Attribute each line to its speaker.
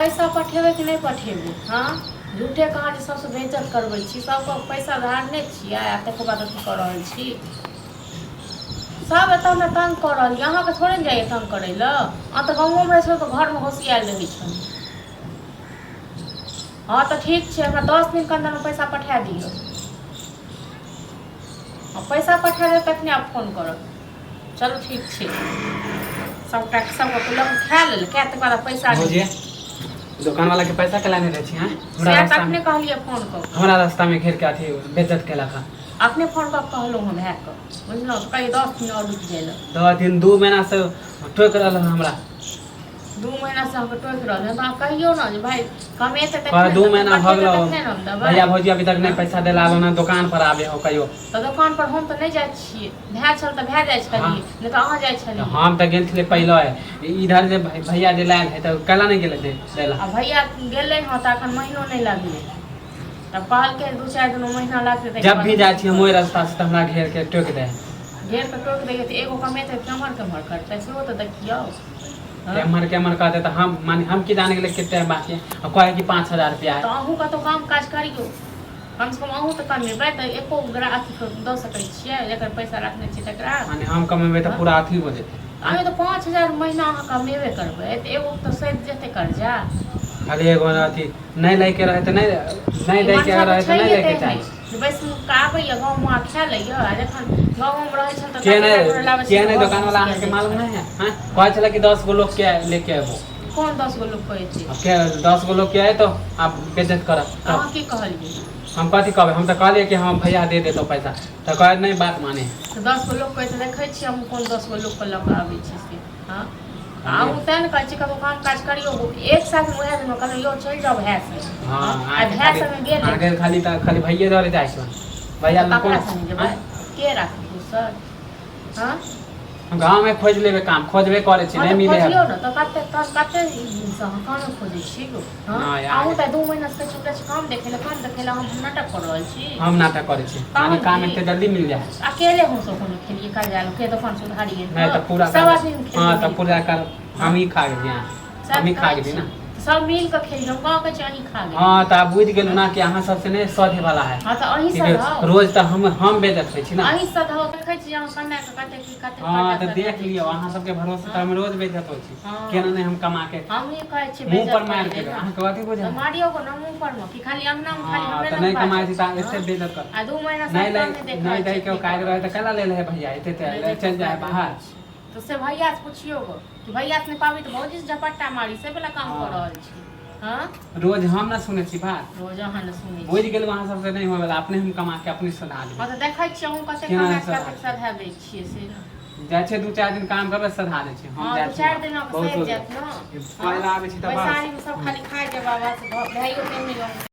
Speaker 1: पैसा पठेबे कि नहीं पठेबे? हाँ, झूठे कहाँ जे सबसे बेइज्जत करबै छी, सबके पैसा धारने छियै आ तकर बाद अथी कऽ रहल छी। सब एतऽ हमरा तंग कऽ रहल यऽ, अहाँके थोड़े ने जाइए तंग करै लए। अहाँ तऽ गाँवोमे रहै छौ तऽ घरमे घोसियाएल रहै छौ। हाँ तऽ ठीक छै, हमरा 10 दिन के अंदरमे पैसा पठा दियौ। पैसा पठा देब तखने आप फोन करब। चलो ठीक छै, सबटा सबके लग खा लेल, क्या तकर बाद पैसा
Speaker 2: भौजी दुकान वाला के पैसा केला नहीं रहती हैं?
Speaker 1: हमरा रास्ता में कहलिए फोन कर,
Speaker 2: हमरा रास्ता में घेर के अथी बेइज्जत केला का
Speaker 1: अपने फोन कर कहलो हम है के बुझलो तो कहीं 10 दिन और रुक जाइला।
Speaker 2: 10 दिन 2 महीना से टोक रहल हमरा,
Speaker 1: 2 महीना से हमके टोक रहल है। तो कहियो ना जे भाई कमेते त
Speaker 2: पर 2 महीना भ गेलो भैया
Speaker 1: भाई
Speaker 2: भौजी अभी तक नहीं पैसा देला आलो ना, दुकान पर आबे हो कहियो।
Speaker 1: तो दुकान पर हम तो नहीं जाय छिए, भै छल त भै जाय छलिए नहीं तो अहाँ जाय छलिए।
Speaker 2: हम त गेल छले पहले इधर जे भैया जे लायल है त कला नहीं गेले देला।
Speaker 1: आ भैया गेले ह त अखन महीनो नहीं लागले, तब कहल के 2-4 दिन महीना लागते।
Speaker 2: जब भी जाय छी हम ओइ रास्ता से हमरा घेर के टोक दे,
Speaker 1: घेर के टोक दे त एगो कमेते कमर कमर करते सेहो त देखियो।
Speaker 2: केमर कहते तो हम माने हम की जाने के लिए कितने बाकी है, और कहे कि 5000 रुपया है।
Speaker 1: तो अहूँ का तो काम काज करियो, कम से कम अहूँ तो कमेबै त एको ग्रा अथी द सकै छियै, जेकर पैसा रखने छी तकरा।
Speaker 2: माने हम कमेबै त पूरा अथी हो जेतै।
Speaker 1: अभी तो 5000 महीना अहाँ कमेबे करबै त एगो तो सैध जेतै कर्जा।
Speaker 2: खाली एगो अथी नहीं लेके रहे तो नहीं लेके रहे तो नहीं लेके चाहिए।
Speaker 1: बस आबैया गाँव में खा लैया, जखन गाँव में रहै छल त
Speaker 2: के नहीं दुकान वाला के मालूम नहीं है? हां कहै छले कि 10 गो लोग के लेके आबो।
Speaker 1: कौन 10 गो लोग कहै छै?
Speaker 2: के 10 गो लोग के आए तो आप बेइज्जत करब।
Speaker 1: अहाँ की कहलिए?
Speaker 2: हम कथी कहबै, हम त कहलिए कि हम भैया दे देतो पैसा, त कहै नहीं बात माने।
Speaker 1: तो 10 गो लोग कहै त देखै छी हम कोन 10 गो लोग के लक आबै छी से। हां आउ तन कहै छी कब काम काज करियो, एक साथ में ओहे दिन कहलियो यो चल जाओ भैंस में।
Speaker 2: हां
Speaker 1: आ भैंस में गेल
Speaker 2: आगे खाली भैया दरे जाय छै, भैया न कोन
Speaker 1: के राखी सर। हां
Speaker 2: गांव में खोज लेबे, काम खोजबे करे छी नहीं मिले
Speaker 1: खोजियो न त कते दिन से हम काम खोजै छी गो। हां आउ त 2 महीना से छोटा से काम देखेला हम नाटक कर रहल छी।
Speaker 2: हम नाटक करे छी, माने काम एते जल्दी मिल जाए।
Speaker 1: अकेले हम सब कोनो खेलिए कर जालो के दुकान सुधारिए
Speaker 2: नहीं तो पूरा
Speaker 1: सब आदमी।
Speaker 2: हां तो पूरा कर हम ही खा गए, हम ही खा गए ना,
Speaker 1: सब मिल के खेली हम गांव के चाही खा गए।
Speaker 2: हां त बुझ गेलु ना कि अहाँ सबसे नहीं सधे वाला है।
Speaker 1: हां त अही सधाओ
Speaker 2: रोज त हम बेइज्जत होई छी ना,
Speaker 1: अही सधाओ देखै छी हम कन्या के कते की कते।
Speaker 2: हां त देख लियो अहाँ सबके भरोसे त हम रोज बेइज्जत होई छी, केना नहीं हम कमा के
Speaker 1: हम ही कहै छी
Speaker 2: मुंह पर मार के अहाँ के बात बुझे
Speaker 1: मारियो को ना मुंह पर में कि खाली अंगना में खाली हमरे
Speaker 2: त नहीं कमाई छी त ऐसे बेइज्जत कर।
Speaker 1: आ 2 महीना से
Speaker 2: नहीं
Speaker 1: काम नहीं देखा
Speaker 2: नहीं दे के काज रहे त कला ले ले भैया एते चल जाए बाहर।
Speaker 1: तो से भैया से पूछियो गो कि भैया से नहीं पाबी तो भौजी से झपट्टा मारी से वाला काम कर रहल छी। हां
Speaker 2: रोज हम ना सुने छी बात,
Speaker 1: रोज अहाँ न सुनै छी।
Speaker 2: बुझ गेल वहां सबसे नहीं होवेला, अपने हम कमा के अपने सधा ली।
Speaker 1: हां त देखै छी हम कते कमा के कते सधा दै छियै से ना।
Speaker 2: जाय छै 2-4 दिन काम करबे सधा दे छै। हम जाय
Speaker 1: 4 दिन में सध जात ना,
Speaker 2: पहला आबे छी त
Speaker 1: पैसा सब खाली खाइ के बाबा से भाइयो नहीं मिलो।